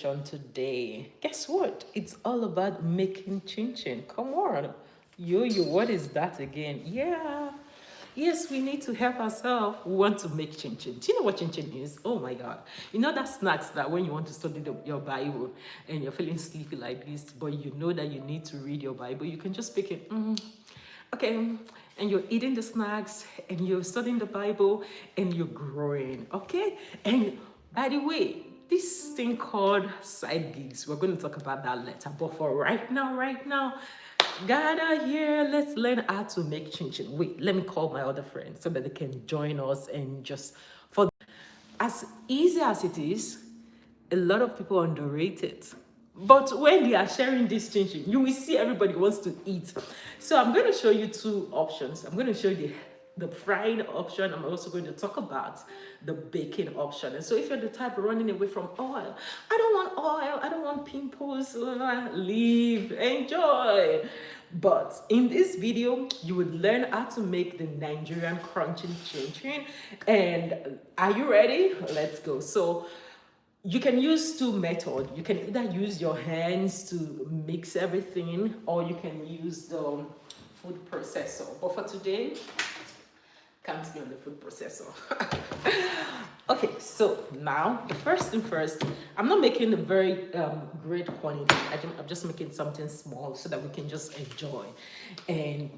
Today. Guess what? It's all about making chin chin. Come on. What is that again? Yeah. Yes, we need to help ourselves. We want to make chin chin. Do you know what chin chin is? Oh my God. You know that snacks that when you want to study your Bible and you're feeling sleepy like this, but you know that you need to read your Bible, you can just pick it. Okay, and you're eating the snacks and you're studying the Bible and you're growing, okay? And by the way, this thing called side gigs, we're going to talk about that later. But for right now, gather here, let's learn how to make chin chin. Wait, let me call my other friends so that they can join us and just for as easy as it is, a lot of people underrate it. But when they are sharing this chin chin, you will see everybody wants to eat. So I'm going to show you two options. I'm going to show you the frying option. I'm also going to talk about the baking option. And so if you're the type running away from oil, I don't want oil, I don't want pimples, leave, enjoy. But in this video, you would learn how to make the Nigerian crunchy chin chin. And are you ready? Let's go. So you can use two methods. You can either use your hands to mix everything, or you can use the food processor. But for today, can't be on the food processor. Okay, so now the first thing first, I'm not making a very great quantity. I'm just making something small so that we can just enjoy. And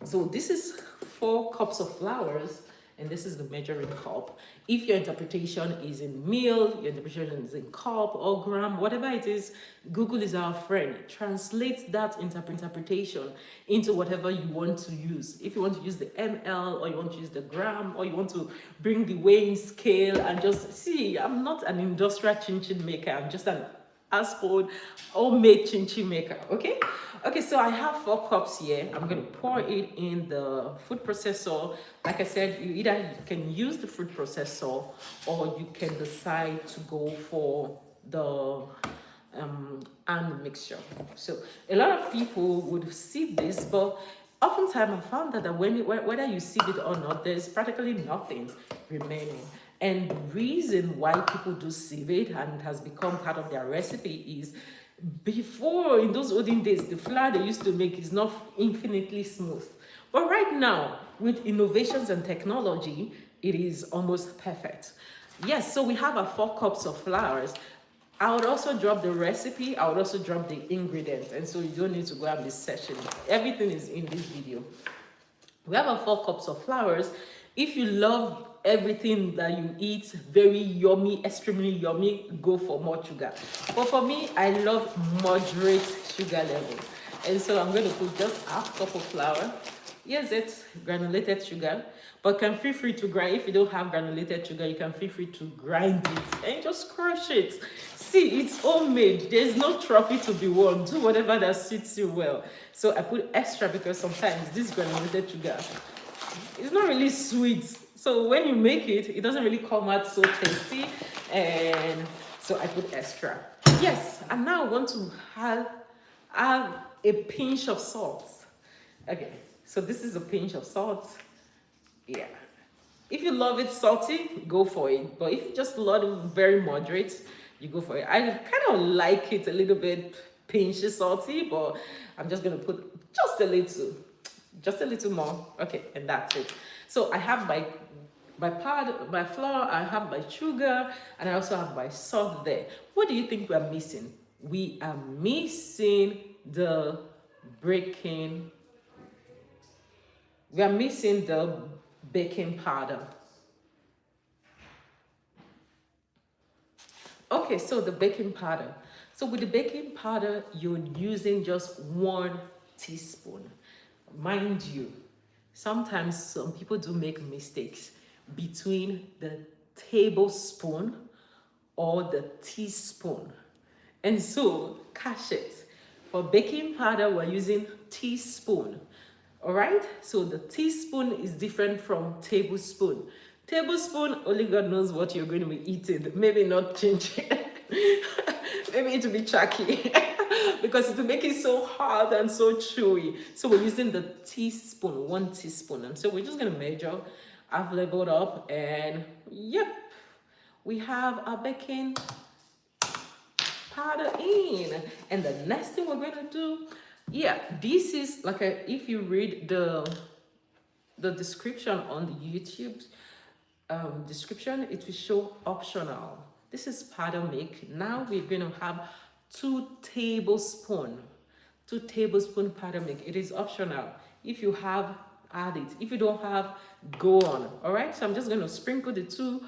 so this is 4 cups of flours, and this is the measuring cup. If your interpretation is in meal, your interpretation is in cup or gram, whatever it is, Google is our friend. Translate that interpretation into whatever you want to use. If you want to use the ml, or you want to use the gram, or you want to bring the weighing scale and just see, I'm not an industrial chin chin maker, I'm just an household homemade chin chin maker. Okay, so I have 4 cups here. I'm going to pour it in the food processor. Like I said, you can use the food processor, or you can decide to go for the and mixture. So a lot of people would sieve this, but oftentimes I found that whether you sieve it or not, there's practically nothing remaining. And the reason why people do sieve it, and it has become part of their recipe, is before, in those olden days, the flour they used to make is not infinitely smooth. But right now, with innovations and technology, it is almost perfect. Yes, so we have our 4 cups of flours. I would also drop the recipe. I would also drop the ingredients. And so you don't need to go and be searching. Everything is in this video. We have our 4 cups of flours. If you love everything that you eat very yummy, extremely yummy, go for more sugar. But for me, I love moderate sugar level. And so I'm going to put just half cup of flour. Yes, it's granulated sugar, but can feel free to grind. If you don't have granulated sugar, you can feel free to grind it and just crush it. See, it's homemade. There's no trophy to be won. Do whatever that suits you well. So I put extra because sometimes this granulated sugar, it's not really sweet. So when you make it, it doesn't really come out so tasty. And so I put extra. Yes, and now I want to add a pinch of salt. Okay, so this is a pinch of salt. Yeah. If you love it salty, go for it. But if you just love it very moderate, you go for it. I kind of like it a little bit pinchy salty, but I'm just going to put just a little more. Okay, and that's it. So I have my flour, I have my sugar, and I also have my salt there. What do you think we are missing? We are missing the baking. We are missing the baking powder. Okay, so the baking powder. So with the baking powder, you're using just 1 teaspoon. Mind you, sometimes some people do make mistakes between the tablespoon or the teaspoon. And so, catch it. For baking powder, we're using teaspoon. All right, so the teaspoon is different from tablespoon. Tablespoon, only God knows what you're going to be eating. Maybe not chin chin. Maybe it will be chalky because it will make it so hard and so chewy. So we're using the teaspoon, 1 teaspoon. And so we're just going to measure. I've leveled up, and yep, we have our baking powder in. And the next thing we're going to do, yeah, this is like if you read the description on the YouTube description, it will show optional. This is powder milk. Now we're going to have 2 tablespoons powder milk. It is optional. If you have, add it. If you don't have, go on. All right, so I'm just going to sprinkle the 2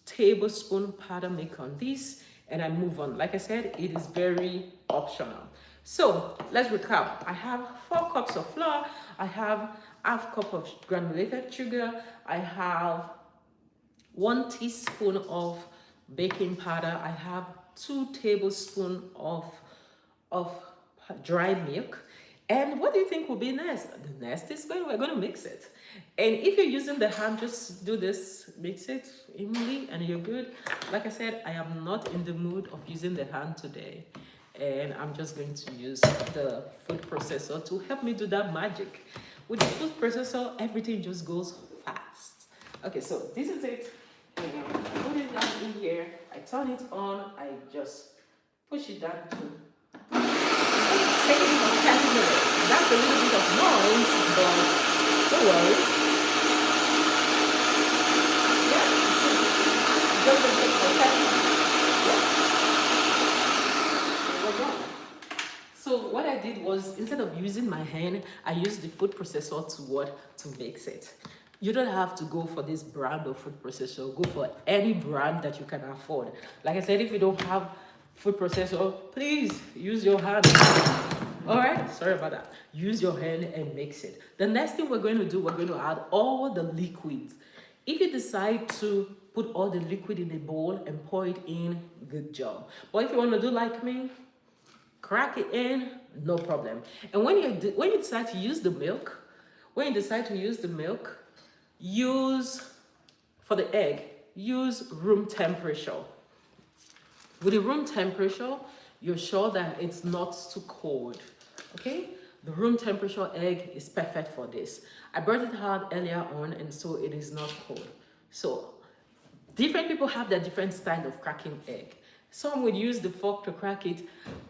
tablespoon powder milk on this, and I move on. Like I said, it is very optional. So let's recap. I have 4 cups of flour. I have half cup of granulated sugar. I have 1 teaspoon of baking powder. I have 2 tablespoons of dry milk. And what do you think will be next? The next is we're going to mix it. And if you're using the hand, just do this, mix it evenly, and you're good. Like I said, I am not in the mood of using the hand today. And I'm just going to use the food processor to help me do that magic. With the food processor, everything just goes fast. Okay, so this is it. And I put it down in here. I turn it on. I just push it down to take it for 10 minutes. That's a little bit of noise, but don't worry. Yeah, just going to take for 10 minutes. Yeah. We're done. So what I did was, instead of using my hand, I used the food processor to mix it. You don't have to go for this brand of food processor. Go for any brand that you can afford. Like I said, if you don't have food processor, please use your hand. All right, sorry about that. Use your hand and mix it. The next thing we're going to do, we're going to add all the liquids. If you decide to put all the liquid in a bowl and pour it in, good job. But if you want to do like me, crack it in, no problem. And when you decide to use the milk, use, for the egg, use room temperature. With the room temperature, you're sure that it's not too cold, okay? The room temperature egg is perfect for this. I brought it out earlier on, and so it is not cold. So different people have their different style of cracking egg. Some would use the fork to crack it.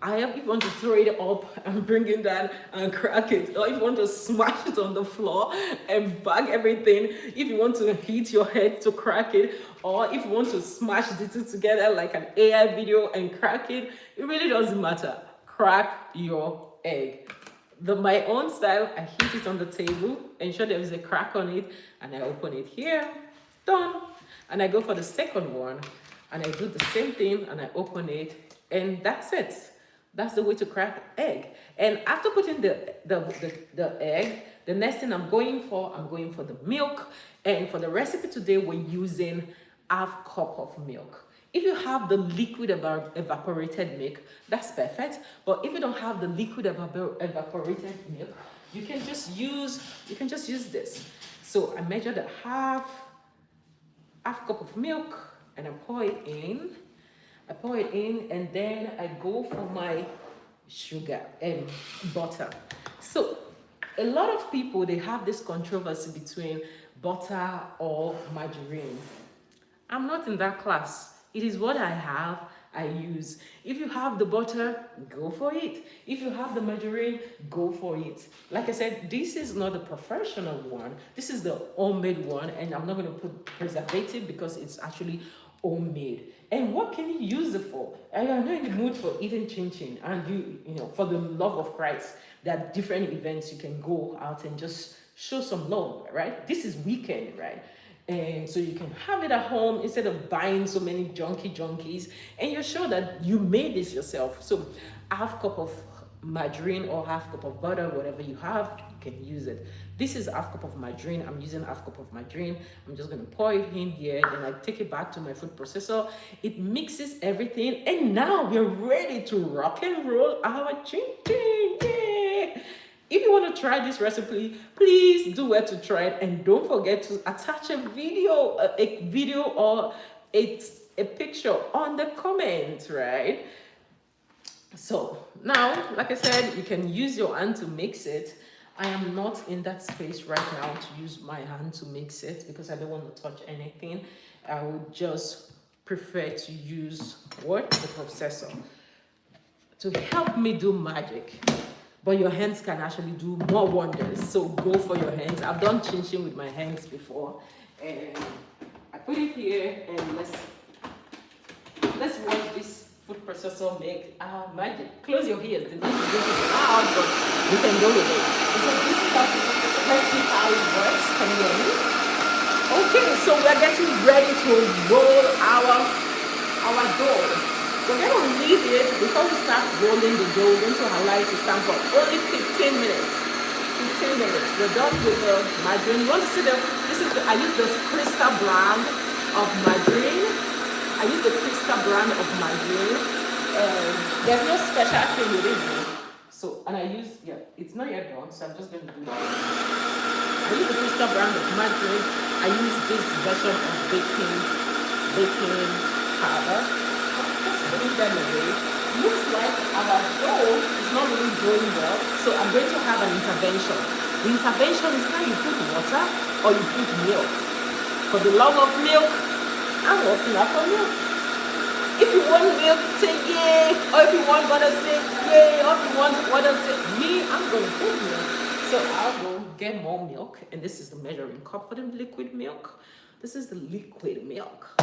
If you want to throw it up and bring it down and crack it, or if you want to smash it on the floor and bag everything, if you want to hit your head to crack it, or if you want to smash the two together like an AI video and crack it, it really doesn't matter. Crack your egg. My own style, I hit it on the table, ensure there is a crack on it, and I open it here. Done. And I go for the second one. And I do the same thing, and I open it, and that's it. That's the way to crack egg. And after putting the egg, the next thing I'm going for the milk. And for the recipe today, we're using half cup of milk. If you have the liquid evaporated milk, that's perfect. But if you don't have the liquid evaporated milk, you can just use this. So I measured a half cup of milk. And I pour it in, and then I go for my sugar and butter. So a lot of people, they have this controversy between butter or margarine. I'm not in that class. It is what I have, I use. If you have the butter, go for it. If you have the margarine, go for it. Like I said, this is not the professional one. This is the homemade one, and I'm not going to put preservative because it's actually homemade. And what can you use it for? I am not in the mood for eating chin chin, and you know, for the love of Christ, there are different events you can go out and just show some love, right? This is weekend, right? And so you can have it at home instead of buying so many junkies, and you're sure that you made this yourself. So half cup of margarine or half cup of butter, whatever you have, you can use it. This is half cup of margarine. I'm using half cup of margarine. I'm just going to pour it in here, then I take it back to my food processor. It mixes everything, and now we're ready to rock and roll our chin chin. Yeah. If you want to try this recipe, please do where to try it, and don't forget to attach a video or a picture on the comment, right? So now, like I said, you can use your hand to mix it. I am not in that space right now to use my hand to mix it because I don't want to touch anything. I would just prefer to use the processor. to help me do magic. But your hands can actually do more wonders. So go for your hands. I've done chin chin with my hands before. And I put it here, and let's watch this food processor make magic. Close your ears. The noise is going to be loud, but we can go with it. So this is how let's see how it works. Can you hear me? Okay, so we're getting ready to roll our dough. We're going to leave it before we start rolling the dough. We're going to allow it to stand for only 15 minutes. 15 minutes. We're done with the margarine. You want to see I use this crystal brand of margarine. I use the crystal brand of margarine. There's no special thing with it. So, and I use, it's not yet done, so I'm just going to do that. I use the crystal brand of margarine. I use this version of baking powder. Putting them away. Looks like our dough is not really growing well, so I'm going to have an intervention. The intervention is how you put water or you put milk. For the love of milk, I'm working out for milk. If you want milk, say yay, or if you want butter, say yay, or if you want water, say me, I'm going to put milk. So I'll go get more milk, and this is the measuring cup for the liquid milk. This is the liquid milk.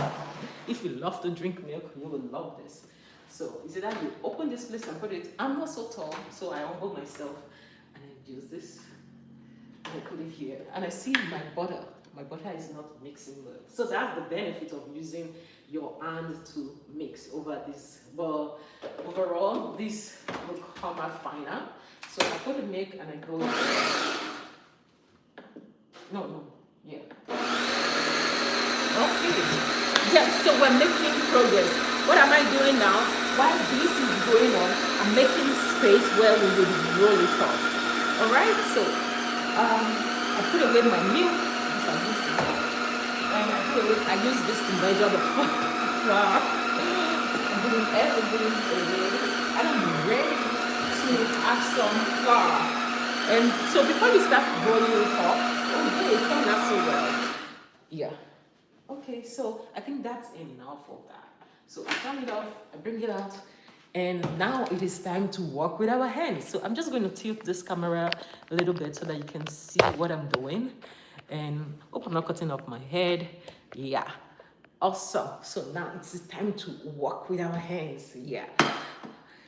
If you love to drink milk, you will love this. So is it that you open this place and put it? I'm not so tall, so I humble myself and I use this and I put it here. And I see my butter. My butter is not mixing well. So that's the benefit of using your hand to mix over this. But overall, this will come out finer. So I put the milk and I go. Yeah. Okay. Yeah, so we're making progress. What am I doing now? While this is going on, I'm making space where we will roll it off. Alright, so I put away my milk. And I use this to measure the flour. I'm doing everything away. And I'm ready to add some flour. And so before you start rolling it off, it's coming out so well. Yeah. Okay, so I think that's enough of that. So I turn it off, I bring it out, and now it is time to work with our hands. So I'm just going to tilt this camera a little bit so that you can see what I'm doing. And hope I'm not cutting off my head. Yeah. Awesome. So now it's time to work with our hands. Yeah.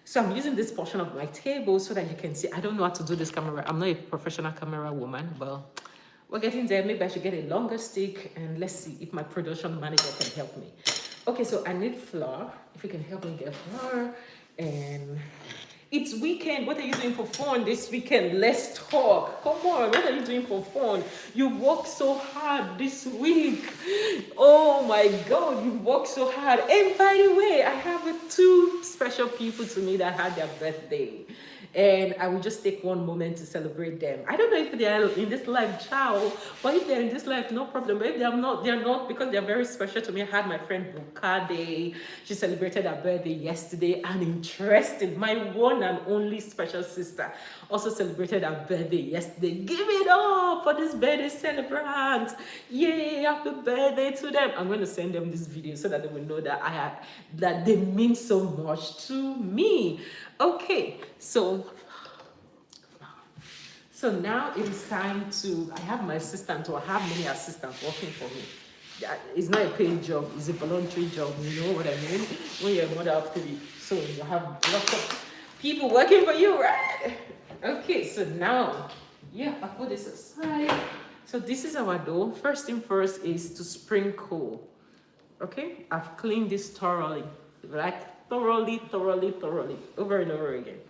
So I'm using this portion of my table so that you can see. I don't know how to do this camera. I'm not a professional camera woman, but we're getting there. Maybe I should get a longer stick, and let's see if my production manager can help me. Okay, so I need flour. If you can help me get flour. And it's weekend. What are you doing for fun this weekend? Let's talk. Come on, what are you doing for fun? You worked so hard this week. Oh my God, you worked so hard. And by the way, I have two special people to me that had their birthday. And I will just take one moment to celebrate them. I don't know if they are in this life, ciao, but if they're in this life, no problem. But if they're not because they're very special to me. I had my friend Bukade. She celebrated her birthday yesterday. And interesting, my one and only special sister also celebrated her birthday yesterday. Give it up for this birthday celebrant. Yay, happy birthday to them. I'm going to send them this video so that they will know that that they mean so much to me. Okay, so now it is time to, I have my assistant, or I have many assistants working for me. It's not a paid job, it's a voluntary job, you know what I mean? When you're a mother of three, so you have lots of people working for you, right? Okay, so now, I put this aside. So this is our dough. First thing first is to sprinkle. Okay, I've cleaned this thoroughly, like thoroughly, over and over again.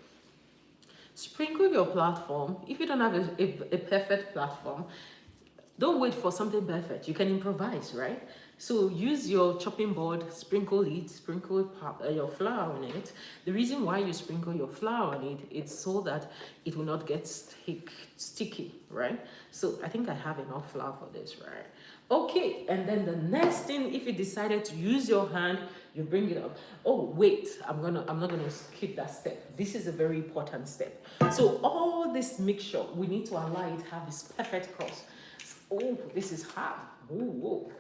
Sprinkle your platform. If you don't have a perfect platform, don't wait for something perfect. You can improvise, right? So use your chopping board, sprinkle your flour on it. The reason why you sprinkle your flour on it is so that it will not get sticky, right? So I think I have enough flour for this, right? Okay, and then the next thing, if you decided to use your hand, you bring it up. Oh wait, I'm not gonna skip that step. This is a very important step. So all this mixture, we need to allow it to have this perfect cross. Oh, this is hard. Whoa.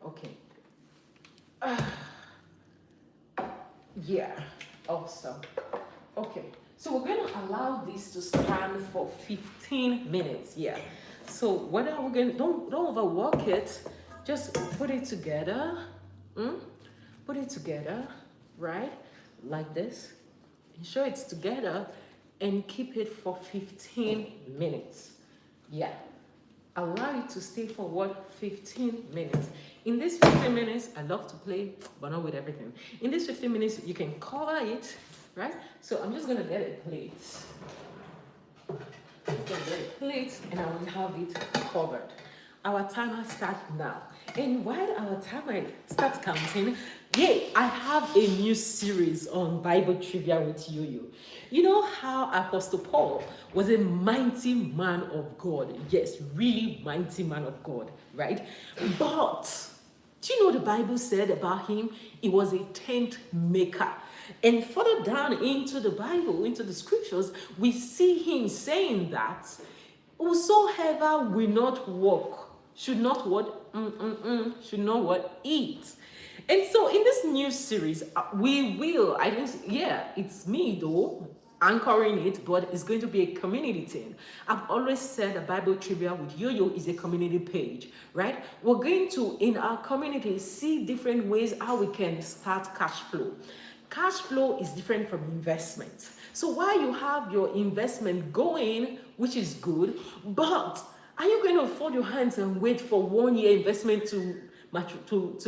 Okay. Yeah, awesome. Okay, so we're going to allow this to stand for 15 minutes. Yeah. So what are we going to, don't overwork it. Just put it together. Mm? Put it together, right? Like this. Ensure it's together and keep it for 15 minutes. Yeah. Allow it to stay for what? 15 minutes. In these 15 minutes, I love to play, but not with everything. In these 15 minutes, you can cover it, right? So I'm just gonna get a plate. I'm gonna get a plate and I will have it covered. Our timer starts now. And while our timer starts counting, yay, I have a new series on Bible trivia with you. You know how Apostle Paul was a mighty man of God. Yes, really mighty man of God, right? But do you know what the Bible said about him? He was a tent maker. And further down into the Bible, into the scriptures, we see him saying that whosoever will not walk should not what? Should not what? Eat. And so in this new series, we will, it's me though, anchoring it, but it's going to be a community thing. I've always said a Bible trivia with Yo-Yo is a community page, right? We're going to, in our community, see different ways how we can start cash flow. Cash flow is different from investment. So while you have your investment going, which is good, but are you going to fold your hands and wait for 1 year investment to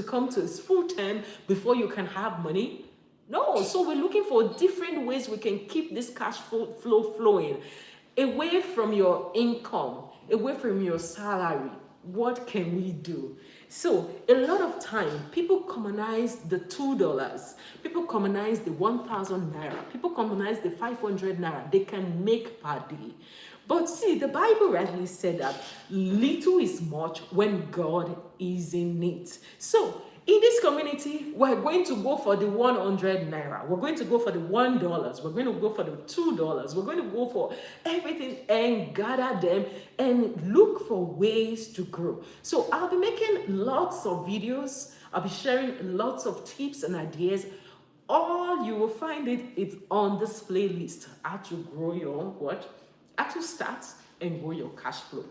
come to its full term before you can have money? No, so we're looking for different ways we can keep this cash flow flowing away from your income, away from your salary. What can we do? So a lot of time, people commonize the $2, people commonize the 1,000 naira, people commonize the 500 naira they can make per day. But see, the Bible rightly said that little is much when God is in it. So in this community, we're going to go for the 100 naira. We're going to go for the $1. We're going to go for the $2. We're going to go for everything and gather them and look for ways to grow. So I'll be making lots of videos. I'll be sharing lots of tips and ideas. All you will find it's on this playlist. How to grow your what? How to start and grow your cash flow.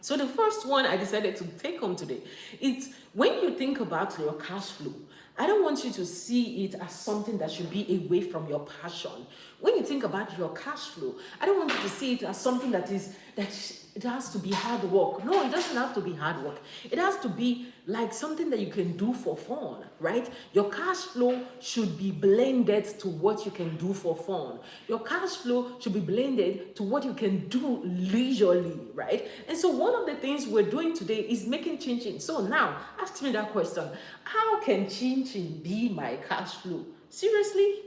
So the first one I decided to take home today, it's when you think about your cash flow, I don't want you to see it as something that should be away from your passion. When you think about your cash flow, I don't want you to see it as something that it has to be hard work. No, it doesn't have to be hard work. It has to be like something that you can do for fun, right? Your cash flow should be blended to what you can do for fun. Your cash flow should be blended to what you can do leisurely, right? And so one of the things we're doing today is making Chin Chin. So now, ask me that question. How can Chin Chin be my cash flow? Seriously?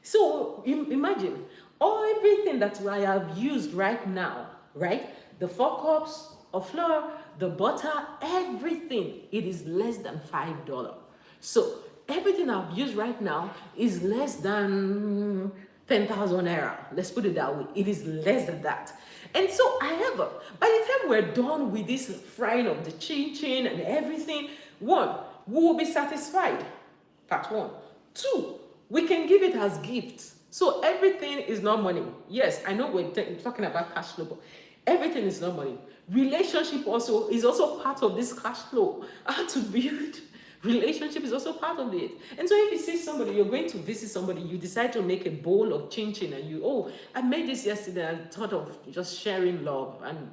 So imagine everything that I have used right now, right? The 4 cups of flour, the butter, everything, it is less than $5. So everything I've used right now is less than 10,000 naira. Let's put it that way. It is less than that. And so, however, by the time we're done with this frying of the chin chin and everything, 1, we will be satisfied. Part 1. 2, we can give it as gifts. So everything is not money. Yes, I know we're talking about cash flow, but everything is not money. Relationship also is also part of this cash flow. How to build relationship is also part of it. And so if you see somebody, you're going to visit somebody, you decide to make a bowl of chin chin and I made this yesterday and thought of just sharing love and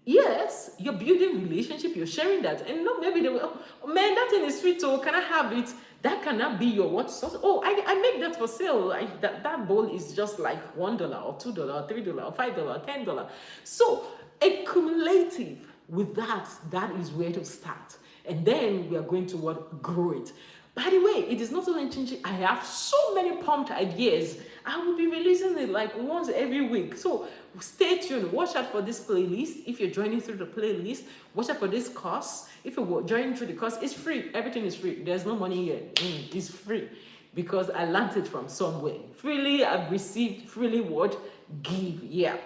yes, you're building relationship, you're sharing that. And maybe they will, oh man, that thing is sweet, so can I have it? That cannot be your what sauce. Oh, I make that for sale. That bowl is just like $1 or $2 or $3 or $5 or $10. So accumulative with that is where to start. And then we are going to grow it. By the way, it is not only Chin Chin. I have so many pumped ideas. I will be releasing it like once every week. So stay tuned. Watch out for this playlist. If you're joining through the playlist, watch out for this course. If you're joining through the course, it's free. Everything is free. There's no money here. It's free because I learned it from somewhere. Freely I've received, freely what? Give. Yeah.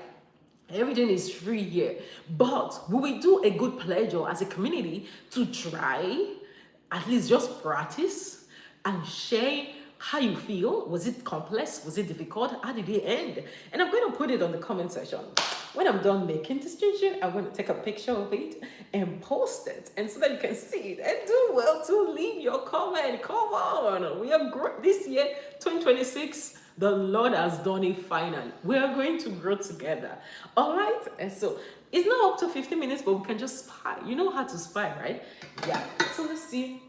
Everything is free here. But we will do a good pleasure as a community to try, at least just practice and share how you feel. Was it complex? Was it difficult? How did it end? And I'm going to put it on the comment section. When I'm done making this chin chin, I'm going to take a picture of it and post it, and so that you can see it, and do well to leave your comment. Come on, we are great this year, 2026. The Lord has done it finally. We are going to grow together. All right. And so it's not up to 50 minutes, but we can just spy. You know how to spy, right? Yeah. So let's see.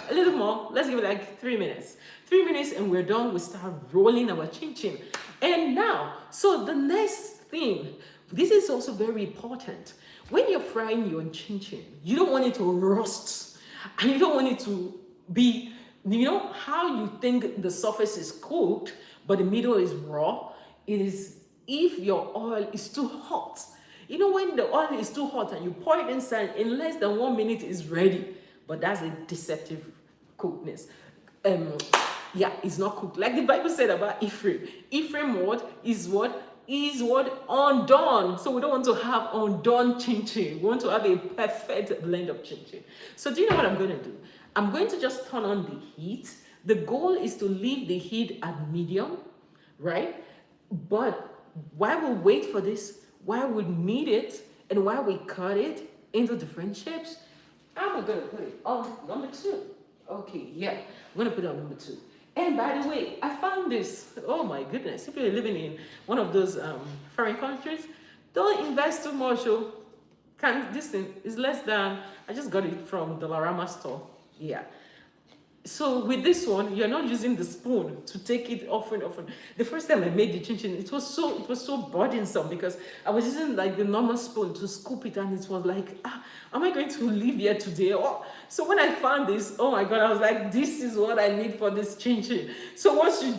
A little more. Let's give it like 3 minutes. 3 minutes and we're done. We start rolling our chin chin. And now, so the next thing, this is also very important. When you're frying your chin chin, you don't want it to rust, and you don't want it to be, you know how you think the surface is cooked but the middle is raw? It is if your oil is too hot. You know, when the oil is too hot and you pour it inside, in less than 1 minute is ready, but that's a deceptive cookedness. Yeah, it's not cooked like the Bible said about Ephraim. Ephraim is what undone. So we don't want to have undone chin chin. We want to have a perfect blend of chin chin. So do you know what I'm going to do? I'm going to just turn on the heat. The goal is to leave the heat at medium, right? But while we wait for this, while we knead it, and while we cut it into different shapes, I'm going to put it on number 2. Okay, yeah, I'm going to put it on number 2. And by the way, I found this. Oh my goodness, if you're living in one of those foreign countries, don't invest too much. This thing is less than, I just got it from the Larama store. Yeah. So with this one, you're not using the spoon to take it often. The first time I made the chin chin, it was so burdensome because I was using like the normal spoon to scoop it, and it was like, am I going to leave here today? So when I found this, oh my God, I was like, this is what I need for this chin chin. So once you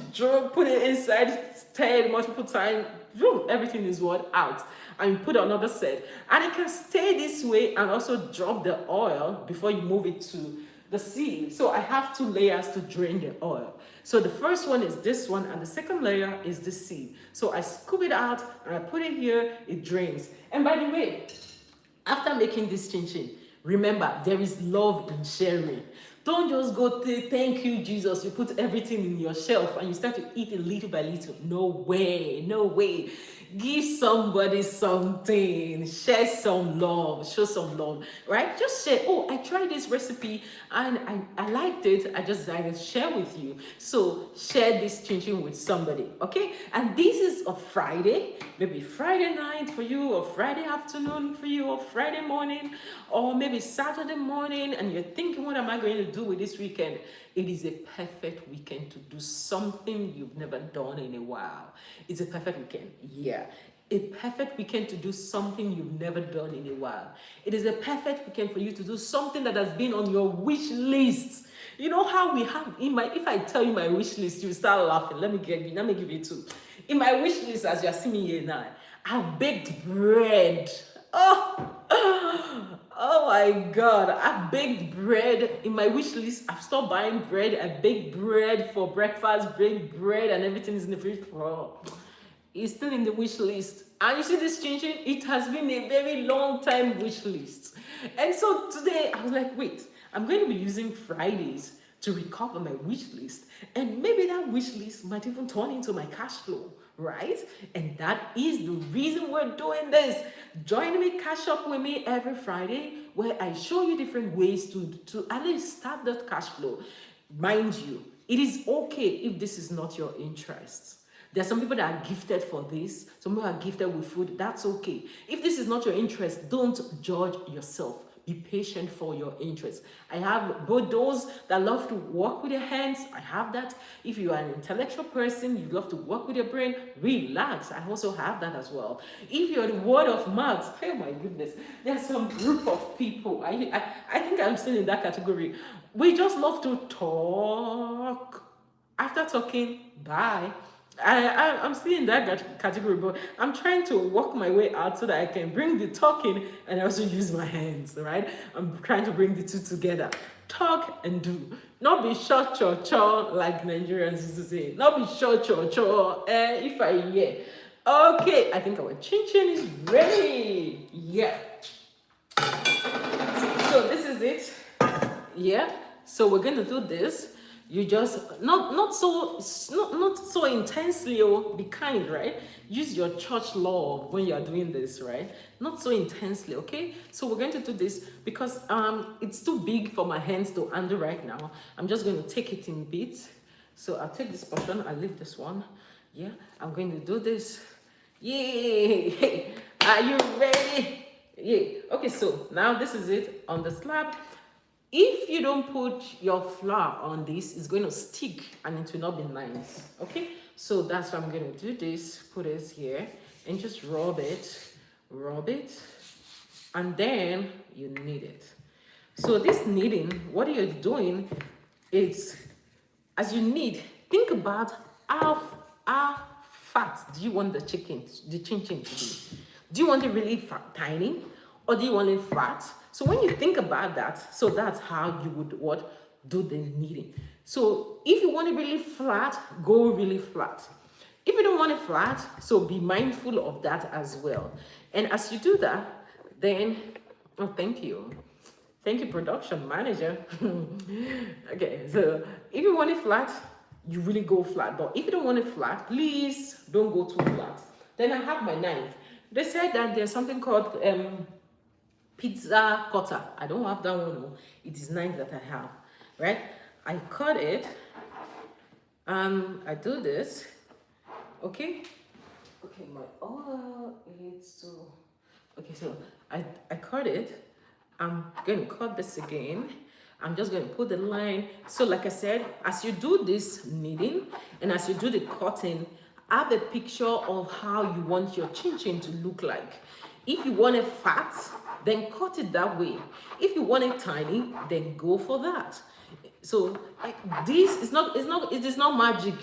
put it inside, stir it multiple times, boom, everything is out. And you put another set, and it can stay this way and also drop the oil before you move it to the seed. So I have 2 layers to drain the oil. So the first one is this one, and the second layer is the seed. So I scoop it out and I put it here, it drains. And by the way, after making this chin chin, remember, there is love in sharing. Don't just go thank you, Jesus. You put everything in your shelf and you start to eat it little by little. No way, no way. Give somebody something, share some love, show some love, right? Just share. Oh, I tried this recipe and I liked it. I just decided to share with you. So share this chin chin with somebody, okay? And this is a Friday, maybe Friday night for you, or Friday afternoon for you, or Friday morning, or maybe Saturday morning, and you're thinking, what am I going to do with this weekend? It is a perfect weekend to do something you've never done in a while. It's a perfect weekend. Yeah. A perfect weekend to do something you've never done in a while. It is a perfect weekend for you to do something that has been on your wish list. You know how we have if I tell you my wish list, you start laughing. Let me give you 2. In my wish list, as you're seeing me here now, I've baked bread. Oh my God, I've baked bread. In my wish list, I've stopped buying bread. I baked bread for breakfast, baked bread, and everything is in the fridge. It's still in the wish list. And you see this chin chin, it has been a very long time wish list. And so today I was like, wait, I'm going to be using Fridays to recover my wish list. And maybe that wish list might even turn into my cash flow, right? And that is the reason we're doing this. Join me, cash up with me every Friday, where I show you different ways to at least start that cash flow. Mind you, it is okay if this is not your interest. There are some people that are gifted for this. Some people are gifted with food. That's okay. If this is not your interest, don't judge yourself. Be patient for your interest. I have both those that love to work with their hands. I have that. If you are an intellectual person, you love to work with your brain, relax. I also have that as well. If you're the word of mouth, oh my goodness, there's some group of people. I think I'm still in that category. We just love to talk. After talking, bye. I'm still in that category, but I'm trying to work my way out so that I can bring the talking and also use my hands, right? I'm trying to bring the 2 together. Talk and do. Not be short, cho, like Nigerians used to say. Not be short, cho, if I hear. Okay, I think our chin chin is ready. Yeah. So this is it. Yeah. So we're going to do this. You just not so intensely. Oh, be kind, right? Use your church love when you are doing this, right? Not so intensely, okay? So we're going to do this because it's too big for my hands to handle right now. I'm just going to take it in bits. So I'll take this portion, I'll leave this one. Yeah, I'm going to do this. Yay! Are you ready? Yay. Okay, so now this is it on the slab. If you don't put your flour on this, it's going to stick and it will not be nice. Okay, so that's why I'm going to do this. Put it here and just rub it, and then you knead it. So this kneading, what you're doing is, as you knead, think about how fat do you want the chin chin to be? Do you want it really fat, tiny, or do you want it fat? So when you think about that, so that's how you would do the kneading. So if you want it really flat, go really flat. If you don't want it flat, so be mindful of that as well. And as you do that, then, oh, thank you, production manager. Okay, so if you want it flat, you really go flat. But if you don't want it flat, please don't go too flat. Then I have my knife. They said that there's something called pizza cutter. I don't have that one. No. It is knife that I have, right? I cut it and I do this. Okay, my oil is to, okay, so I cut it. I'm going to cut this again. I'm just going to put the line. So like I said, as you do this kneading and as you do the cutting, have a picture of how you want your chin chin to look like. If you want it fat, then cut it that way. If you want it tiny, then go for that. So this is it is not magic.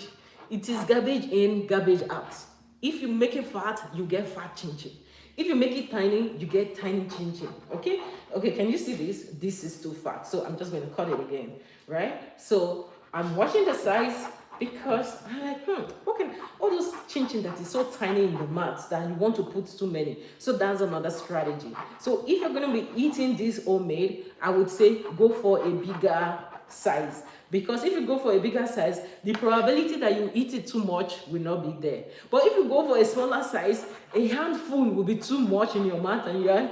It is garbage in, garbage out. If you make it fat, you get fat chin chin. If you make it tiny, you get tiny chin chin. Okay? Okay, can you see this? This is too fat. So I'm just going to cut it again, right? So I'm watching the size because I'm like, what can all those chin chin that is so tiny in the mats that you want to put too many. So that's another strategy. So if you're going to be eating this homemade, I would say go for a bigger size. Because if you go for a bigger size, the probability that you eat it too much will not be there. But if you go for a smaller size, a handful will be too much in your mouth and you're,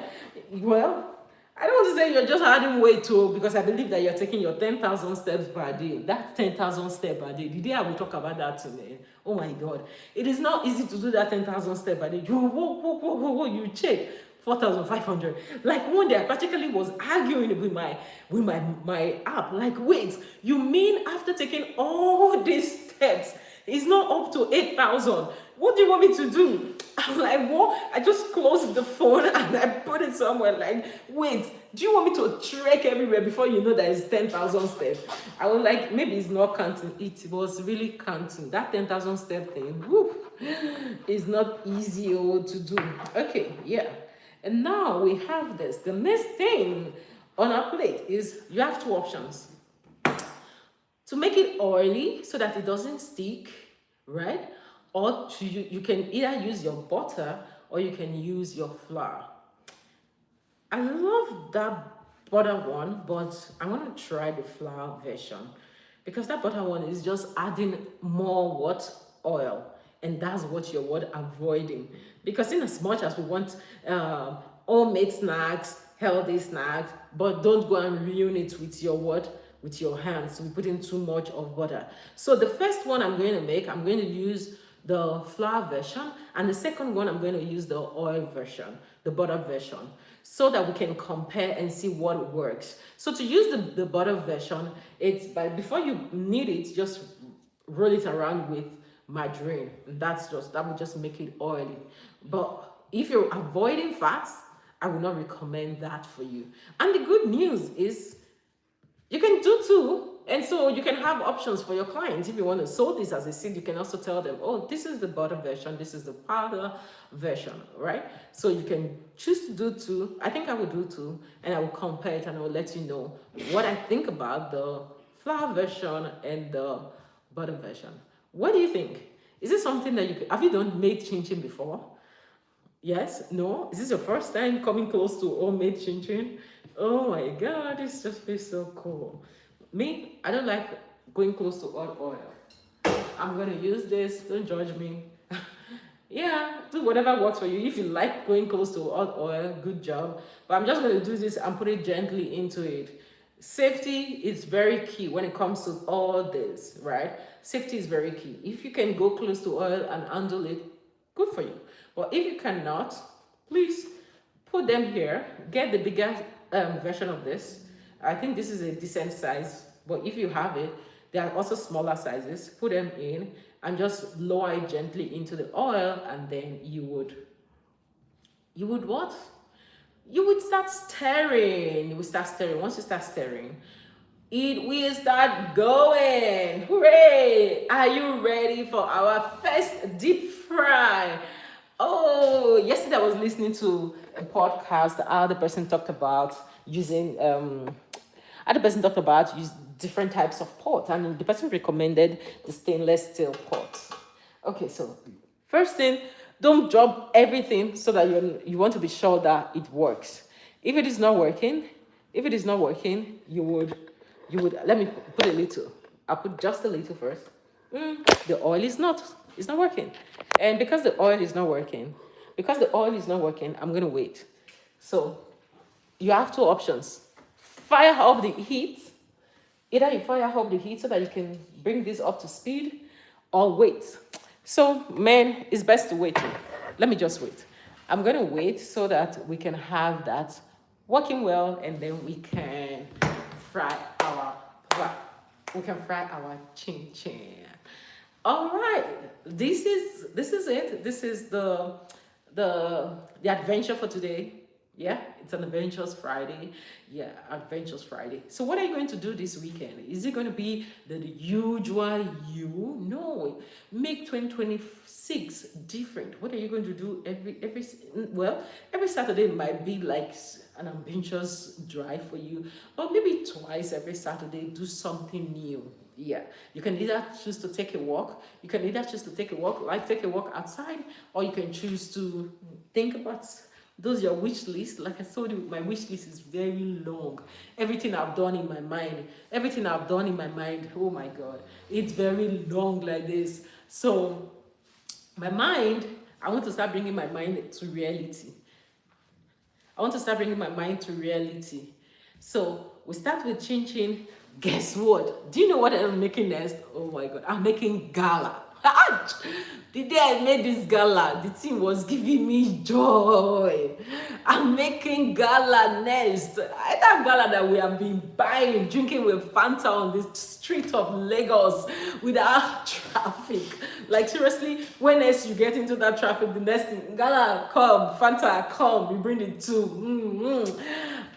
well, I don't want to say you're just adding weight too, because I believe that you're taking your 10,000 steps per day. That's 10,000 steps per day. The day I will talk about that today. Oh my God. It is not easy to do that 10,000 steps per day. You check. 4,500. Like one day I practically was arguing with my app. Like, wait, you mean after taking all these steps, it's not up to 8,000? What do you want me to do? I'm like, what? I just closed the phone and I put it somewhere. Like, wait, do you want me to trek everywhere before you know that it's 10,000 steps? I was like, maybe it's not counting. It was really counting. That 10,000 step thing, whoop, is not easy to do. Okay, yeah. And now we have this. The next thing on our plate is you have two options. To make it oily so that it doesn't stick, right? Or you can either use your butter or you can use your flour. I love that butter one, but I'm going to try the flour version because that butter one is just adding more oil. And that's what you're avoiding. Because in as much as we want homemade snacks, healthy snacks, but don't go and ruin it with your with your hands. We put in too much of butter. So the first one I'm going to make, I'm going to use the flour version, and the second one I'm going to use the oil version, the butter version, so that we can compare and see what works. So to use the butter version, it's before you knead it, just roll it around with margarine. That will just make it oily. But if you're avoiding fats, I will not recommend that for you. And the good news is you can do too. And so you can have options for your clients. If you want to sow this as a seed, you can also tell them, oh, this is the butter version, this is the powder version, right? So you can choose to do two. I think I will do two, and I will compare it and I will let you know what I think about the flour version and the butter version. What do you think? Is this something that have you made chin chin before? Yes? No? Is this your first time coming close to homemade chin chin? Oh my God, this just feels so cool. Me, I don't like going close to hot oil. I'm gonna use this, don't judge me. Yeah, do whatever works for you. If you like going close to hot oil, good job. But I'm just gonna do this and put it gently into it. Safety is very key when it comes to all this, right? Safety is very key. If you can go close to oil and handle it, good for you. But if you cannot, please put them here. Get the bigger version of this. I think this is a decent size, but if you have it, there are also smaller sizes. Put them in and just lower it gently into the oil, and then you would what? You would start stirring. You would start stirring. Once you start stirring, it will start going. Hooray! Are you ready for our first deep fry? Oh, yesterday I was listening to a podcast. The person talked about using other person talked about use different types of pot, and the person recommended the stainless steel pot. Okay, so first thing, don't drop everything so that you want to be sure that it works. If it is not working, you would let me put a little. I'll put just a little first. The oil is not working, and because the oil is not working, I'm gonna wait. So you have two options. Fire up the heat. Either you fire up the heat so that you can bring this up to speed, or wait. So, man, it's best to wait. Let me just wait. I'm going to wait so that we can have that working well, and then we can fry our chin chin. All right. This is it. This is the adventure for today. Yeah, it's an Adventures Friday. Yeah, Adventures Friday. So what are you going to do this weekend? Is it going to be the usual you? No, make 2026 different. What are you going to do every Saturday might be like an adventurous drive for you, or maybe twice every Saturday, do something new. Yeah, you can either choose to take a walk. Like take a walk outside, or you can choose to think about those your wish list. Like I told you, my wish list is very long. Everything I've done in my mind, oh my God, it's very long like this. So my mind, I want to start bringing my mind to reality. So we start with chin chin. Guess what? Do you know what I'm making next? Oh my God, I'm making gala. The day I made this gala, the team was giving me joy. I'm making gala next. That gala that we have been buying, drinking with Fanta on the street of Lagos without traffic. Like seriously, when else you get into that traffic, the next thing, gala come, Fanta come, we bring it too.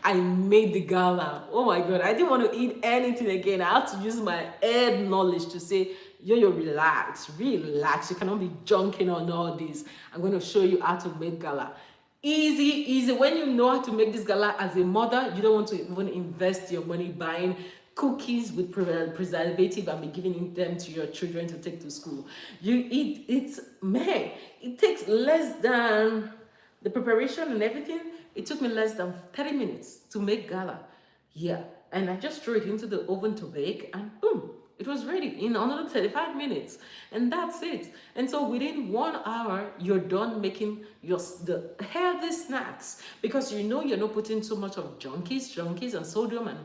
I made the gala. Oh my God, I didn't want to eat anything again. I had to use my head knowledge to say, yo, relax. You cannot be junking on all this. I'm going to show you how to make gala. Easy. When you know how to make this gala as a mother, you don't want to even invest your money buying cookies with preservative and be giving them to your children to take to school. It takes less than the preparation and everything. It took me less than 30 minutes to make gala. Yeah, and I just threw it into the oven to bake, and boom, it was ready in another 35 minutes, and that's it. And so within 1 hour, you're done making the healthy snacks, because you know you're not putting so much of junkies and sodium and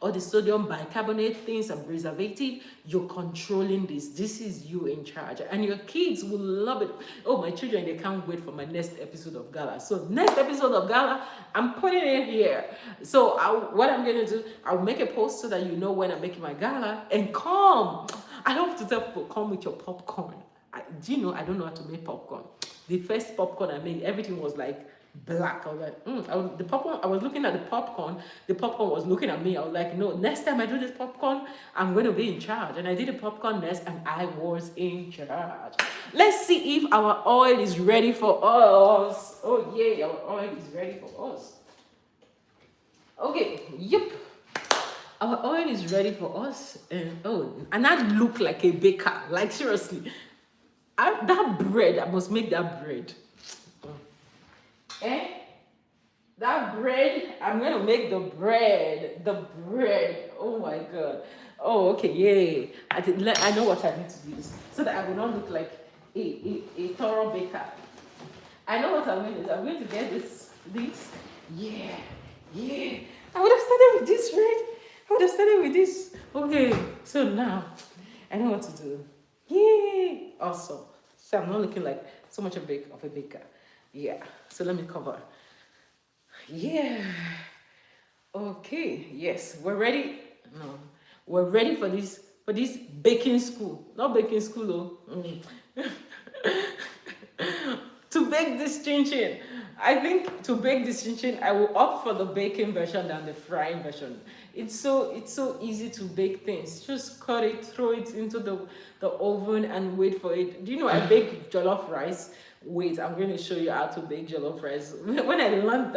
all the sodium bicarbonate things and preservative. You're controlling this. This is you in charge, and your kids will love it. Oh, my children, they can't wait for my next episode of gala. So next episode of gala, I'm putting it here. So what I'm going to do, I'll make a post so that you know when I'm making my gala, and come. I love to tell people, come with your popcorn. Do you know I don't know how to make popcorn? The first popcorn I made, everything was like black. I was like, the popcorn. I was looking at the popcorn was looking at me. I was like, no, next time I do this popcorn, I'm going to be in charge. And I did the popcorn next, and I was in charge. Let's see if our oil is ready for us. Oh yeah, our oil is ready for us. Okay, yep. Our oil is ready for us. And I look like a baker. Like seriously. That bread, I must make that bread. That bread, I'm going to make the bread. Oh my God. Oh, okay, yay. I know what I need to use so that I will not look like a thorough baker. I know what I'm going to do. I'm going to get this. Yeah, yeah. I would have started with this, right? I would have started with this. Okay, so now I know what to do. Yay! Awesome. So I'm not looking like so much of a baker. Yeah. So let me cover. Yeah. Okay. Yes, we're ready. No, we're ready for this baking school. Not baking school, though. To bake this chin chin. I think to bake this chin chin, I will opt for the baking version than the frying version. It's so easy to bake things. Just cut it, throw it into the oven and wait for it. Do you know I bake jollof rice? Wait, I'm going to show you how to bake jollof rice. When I learned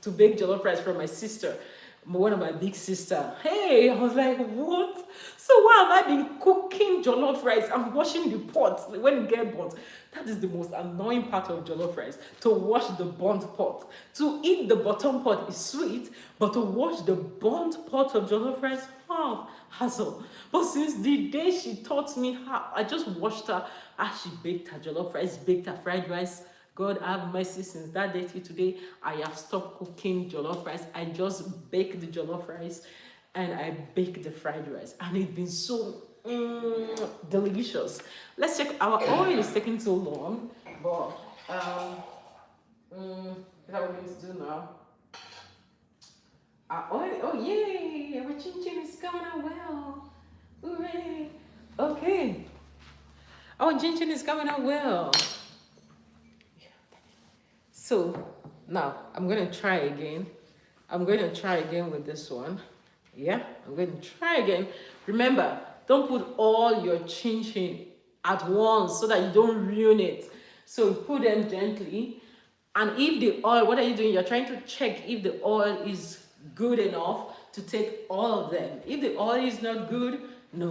to bake jollof rice from my sister, one of my big sister. Hey, I was like, what? So why have I been cooking jollof rice and washing the pot when it gets burnt? That is the most annoying part of jollof rice, to wash the burnt pot. To eat the bottom pot is sweet, but to wash the burnt pot of jollof rice, oh, hassle. But since the day she taught me how, I just watched her as she baked her jollof rice, baked her fried rice. God have mercy, since that day till today, I have stopped cooking jollof rice. I just bake the jollof rice and I bake the fried rice. And it's been so delicious. Let's check. Our oil is taking too long, but is that what we're going to do now? Our oil, oh yay, our chin chin is coming out well. Hooray. Okay. Our chin chin is coming out well. So now I'm going to try again. I'm going to try again with this one. Yeah, I'm going to try again. Remember, don't put all your chin chin at once so that you don't ruin it. So put them gently. And if the oil, what are you doing? You're trying to check if the oil is good enough to take all of them. If the oil is not good, no,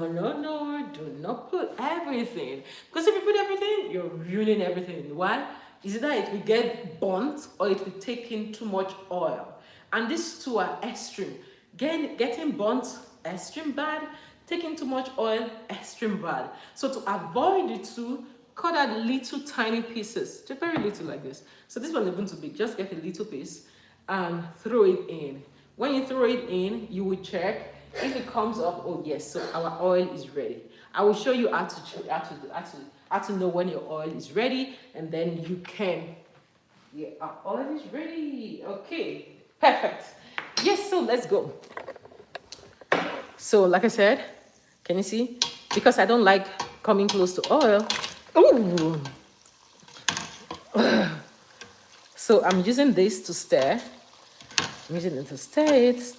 do not put everything. Because if you put everything, you're ruining everything. Why? Is it that it will get burnt or it will take in too much oil? And these two are extreme. Getting burnt, extreme bad. Taking too much oil, extreme bad. So to avoid the two, cut out little tiny pieces, just very little like this. So this one isn't too big, just get a little piece and throw it in. When you throw it in, you will check if it comes up. Oh yes, so our oil is ready. I will show you how to know when your oil is ready, and then you can. Yeah, our oil is ready. Okay, perfect. Yes, so let's go. So like I said, can you see? Because I don't like coming close to oil. Ooh. So I'm using this to stir. I'm using it to stir it.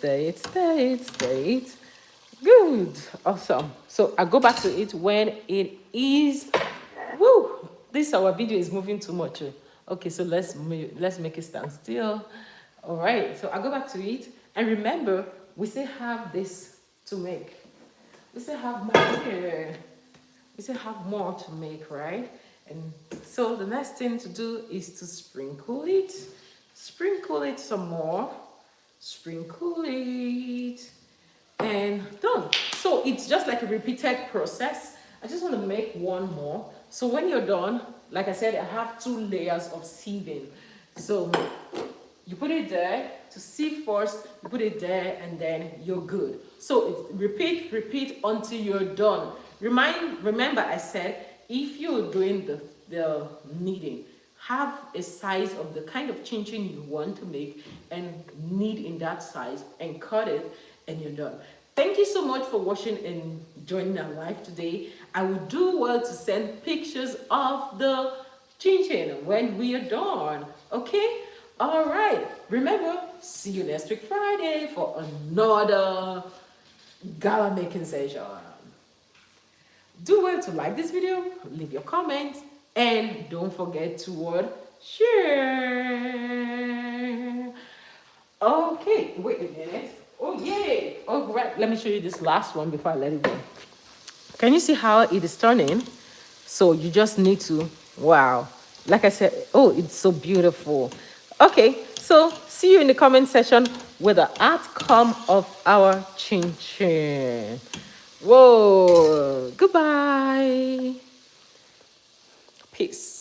Good. Awesome. So I go back to it when it is. Woo! This our video is moving too much. Okay, so let's make it stand still. All right. So I go back to it, and remember, we still have this to make. We still have more here. We still have more to make, right? And so the next thing to do is to sprinkle it. Sprinkle it some more. Sprinkle it. And done. So it's just like a repeated process. I just want to make one more. So when you're done, like I said, I have 2 layers of sieving. So you put it there to sieve first, you put it there, and then you're good. So it's repeat until you're done. Remember I said, if you're doing the kneading, have a size of the kind of chin chin you want to make and knead in that size and cut it, and you're done. Thank you so much for watching and joining our live today. I would do well to send pictures of the chin chin when we are done. Okay? All right. Remember, see you next week Friday for another gala making session. Do well to like this video, leave your comment, and don't forget to share. Okay, wait a minute. Oh yay! All right, let me show you this last one before I let it go. Can you see how it is turning? So you just need to, wow. Like I said, oh, it's so beautiful. Okay, so see you in the comment section with the outcome of our chin chin. Whoa. Goodbye. Peace.